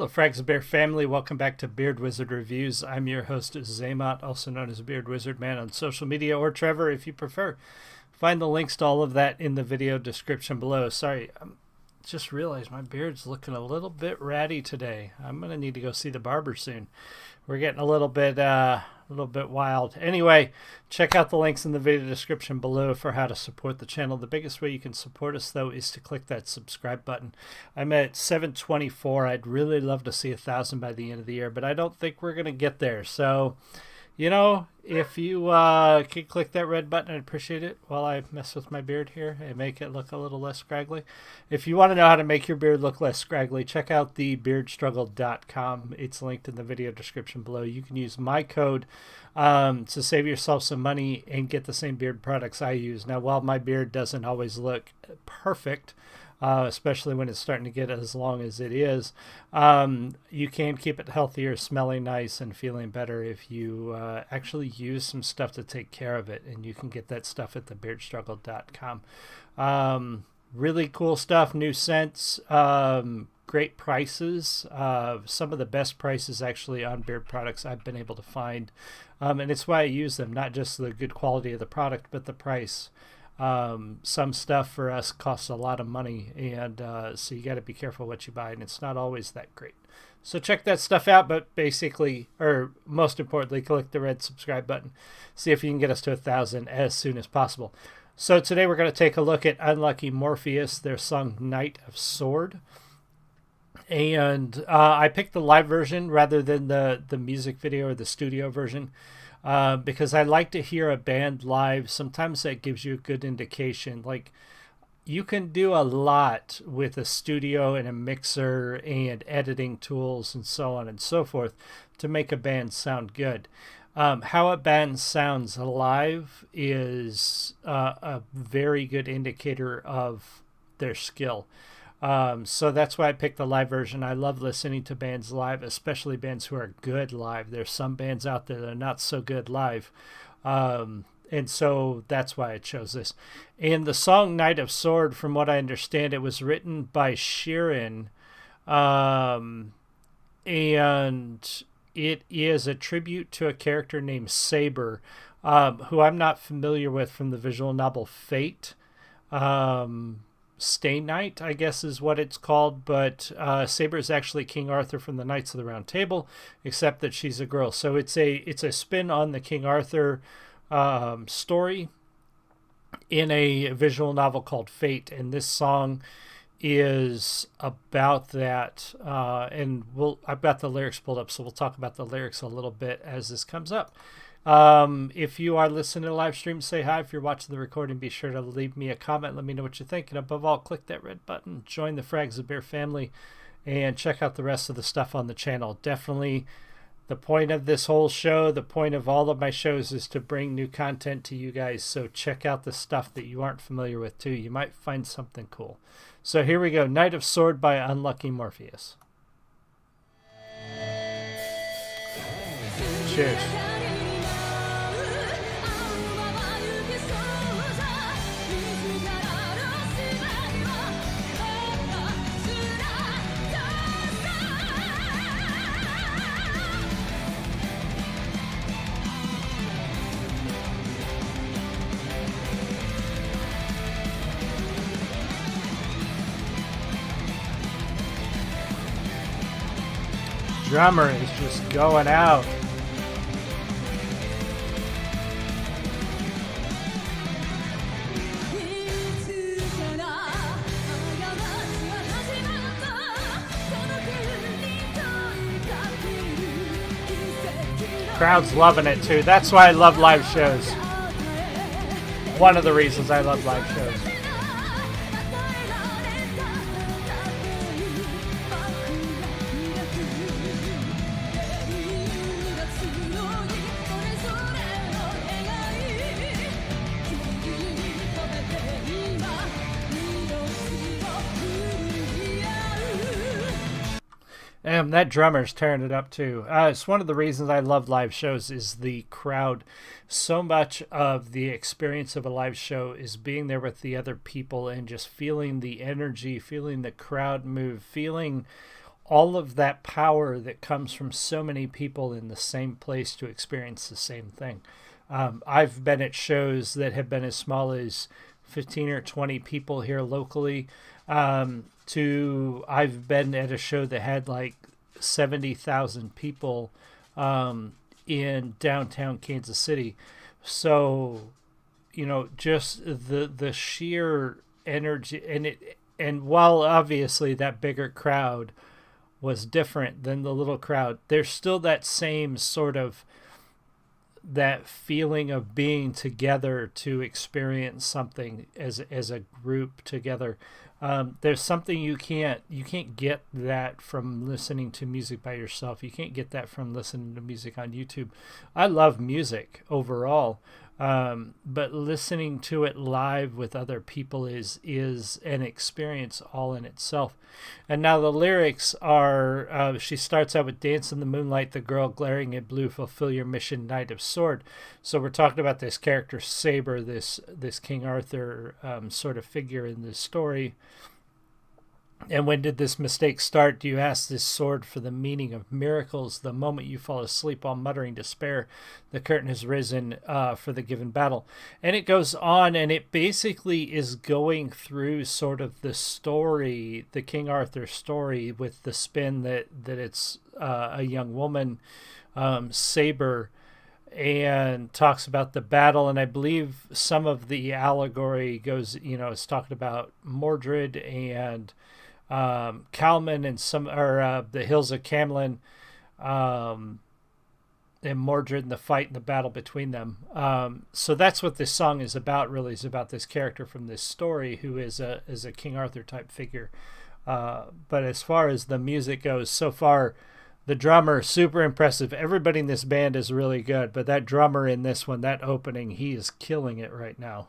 Hello, Frags of Bear family. Welcome back to Beard Wizard Reviews. I'm your host, Zaymot, also known as Beard Wizard Man on social media, or Trevor if you prefer. Find the links to all of that in the video description below. Sorry, I just realized my beard's looking a little bit ratty today. I'm going to need to go see the barber soon. We're getting a little bit wild. Anyway, check out the links in the video description below for how to support the channel. The biggest way you can support us, though, is to click that subscribe button. I'm at 724. I'd really love to see 1,000 by the end of the year, but I don't think we're going to get there. So, you know, if you can click that red button, I'd appreciate it while I mess with my beard here and make it look a little less scraggly. If you want to know how to make your beard look less scraggly, check out the beardstruggle.com. It's linked in the video description below. You can use my code to save yourself some money and get the same beard products I use. Now, while my beard doesn't always look perfect, especially when it's starting to get as long as it is, you can keep it healthier, smelling nice, and feeling better if you actually use some stuff to take care of it. And you can get that stuff at thebeardstruggle.com. Really cool stuff, new scents, great prices. Some of the best prices actually on beard products I've been able to find. And it's why I use them, not just the good quality of the product, but the price. Some stuff for us costs a lot of money, and so you got to be careful what you buy, and it's not always that great. So check that stuff out, but basically, or most importantly, click the red subscribe button. See if you can get us to 1,000 as soon as possible. So today we're going to take a look at Unlucky Morpheus, their song Knight of Sword. And I picked the live version rather than the music video or the studio version. Because I like to hear a band live. Sometimes that gives you a good indication. Like, you can do a lot with a studio and a mixer and editing tools and so on and so forth to make a band sound good. How a band sounds live is a very good indicator of their skill. So that's why I picked the live version. I love listening to bands live, especially bands who are good live. There's some bands out there that are not so good live. And so that's why I chose this. And the song Knight of Sword, from what I understand, it was written by Sheeran. And it is a tribute to a character named Saber, who I'm not familiar with from the visual novel Fate. Stay Night, I guess is what it's called, but Saber is actually King Arthur from the Knights of the Round Table, except that she's a girl. So it's a spin on the King Arthur story in a visual novel called Fate, and this song is about that. And I've got the lyrics pulled up, so we'll talk about the lyrics a little bit as this comes up. If you are listening to the live stream, say hi. If you're watching the recording, be sure to leave me a comment. Let me know what you think. And above all, click that red button. Join the Frags of Bear family and check out the rest of the stuff on the channel. Definitely the point of this whole show, the point of all of my shows is to bring new content to you guys. So check out the stuff that you aren't familiar with too. You might find something cool. So here we go. Knight of Sword by Unlucky Morpheus. Cheers. Drummer is just going out. Crowd's loving it too. That's why I love live shows. One of the reasons I love live shows. That drummer's tearing it up too. It's one of the reasons I love live shows is the crowd. So much of the experience of a live show is being there with the other people and just feeling the energy, feeling the crowd move, feeling all of that power that comes from so many people in the same place to experience the same thing. I've been at shows that have been as small as 15 or 20 people here locally, to I've been at a show that had like 70,000 people in downtown Kansas City. So, just the sheer energy, and while obviously that bigger crowd was different than the little crowd, there's still that same sort of that feeling of being together to experience something as a group together. There's something you can't get that from listening to music by yourself. You can't get that from listening to music on YouTube. I love music overall, but listening to it live with other people is an experience all in itself. And now the lyrics are, she starts out with "Dance in the moonlight, the girl glaring in blue, fulfill your mission, Knight of Sword." So we're talking about this character Saber, this King Arthur sort of figure in this story. And when did this mistake start? Do you ask this sword for the meaning of miracles? The moment you fall asleep while muttering despair, the curtain has risen for the given battle. And it goes on, and it basically is going through sort of the story, the King Arthur story, with the spin that it's a young woman, Saber, and talks about the battle. And I believe some of the allegory goes, it's talking about Mordred and Calman and the hills of Camlin, and Mordred and the fight and the battle between them. So that's what this song is about, really, is about this character from this story who is a King Arthur type figure. But as far as the music goes, so far, the drummer, super impressive. Everybody in this band is really good, but that drummer in this one, that opening, he is killing it right now.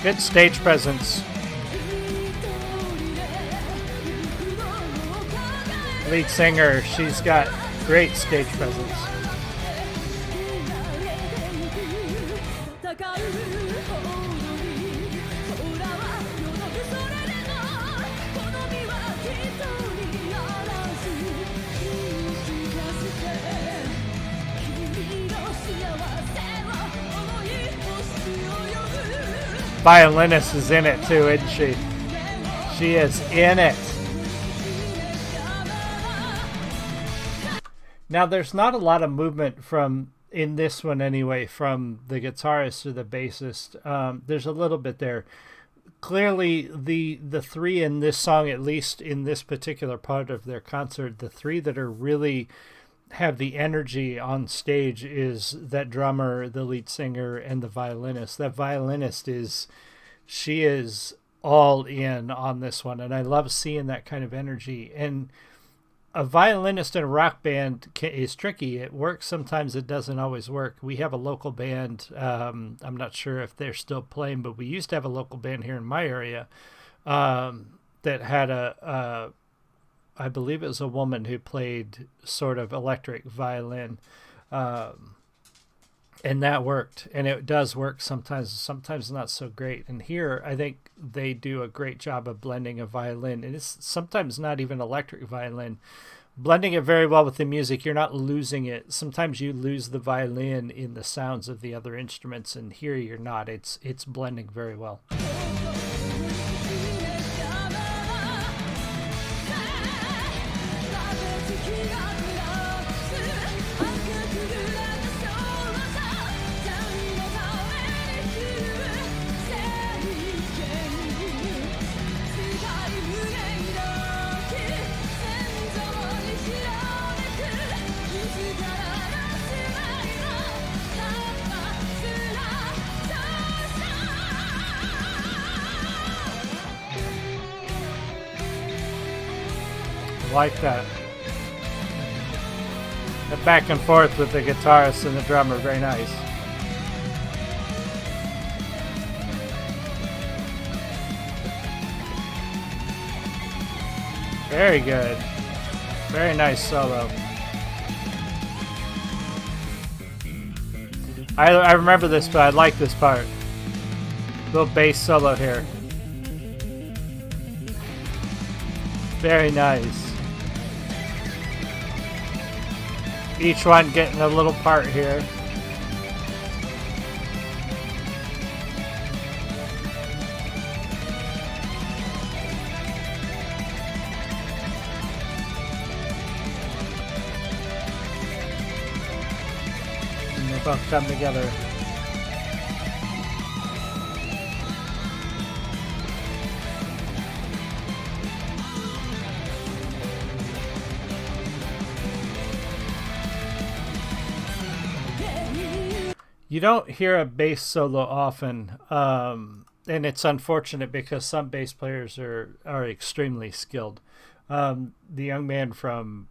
Good stage presence. Lead singer, she's got great stage presence. Violinist is in it too, isn't she? She is in it. Now, there's not a lot of movement in this one anyway, from the guitarist or the bassist. There's a little bit there. Clearly, the three in this song, at least in this particular part of their concert, the three that are really have the energy on stage is that drummer, the lead singer, and the violinist. That violinist she is all in on this one, and I love seeing that kind of energy. And a violinist in a rock band is tricky. It works sometimes, it doesn't always work. We have a local band, I'm not sure if they're still playing, but we used to have a local band here in my area that had I believe it was a woman who played sort of electric violin, and that worked. And it does work sometimes not so great. And here, I think they do a great job of blending a violin, and it's sometimes not even electric violin, blending it very well with the music. You're not losing it. Sometimes you lose the violin in the sounds of the other instruments, and here you're not. It's blending very well. Like that. The back and forth with the guitarist and the drummer, very nice. Very good. Very nice solo. I remember this, but I like this part. Little bass solo here. Very nice. Each one getting a little part here. And they both come together. You don't hear a bass solo often, and it's unfortunate because some bass players are extremely skilled. The young man from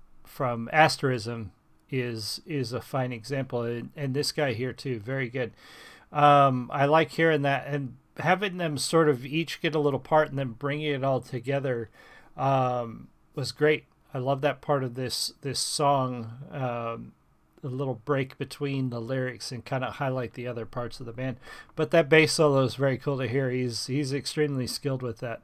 Asterism is a fine example, and this guy here too, very good. I like hearing that, and having them sort of each get a little part and then bringing it all together was great. I love that part of this song. A little break between the lyrics and kind of highlight the other parts of the band. But that bass solo is very cool to hear. He's extremely skilled with that.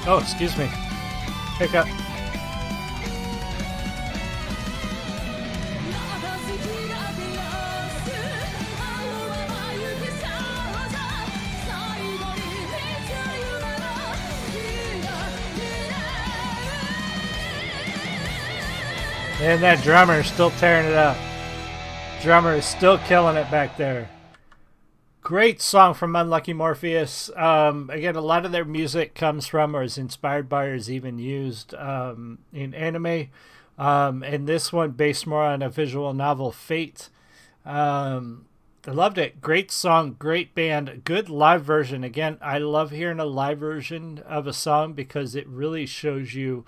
Oh, excuse me. Pick up. And that drummer is still tearing it up. Drummer is still killing it back there. Great song from Unlucky Morpheus. Again, a lot of their music comes from or is inspired by or is even used in anime. And this one based more on a visual novel, Fate. I loved it. Great song, great band, good live version. Again, I love hearing a live version of a song because it really shows you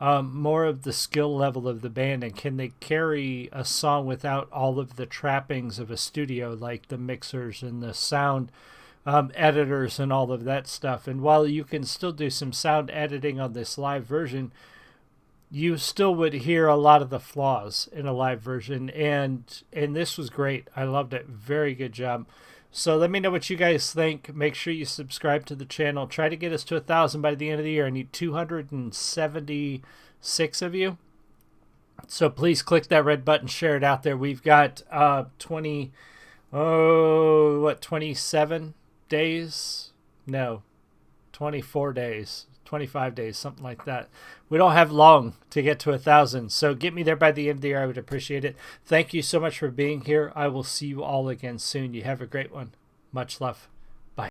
more of the skill level of the band, and can they carry a song without all of the trappings of a studio, like the mixers and the sound editors and all of that stuff. And while you can still do some sound editing on this live version, you still would hear a lot of the flaws in a live version, and this was great. I loved it. Very good job. So let me know what you guys think. Make sure you subscribe to the channel. Try to get us to 1,000 by the end of the year. I need 276 of you. So please click that red button, share it out there. We've got 27 days? No, 24 days, 25 days, something like that. We don't have long to get to 1,000. So get me there by the end of the year. I would appreciate it. Thank you so much for being here. I will see you all again soon. You have a great one. Much love.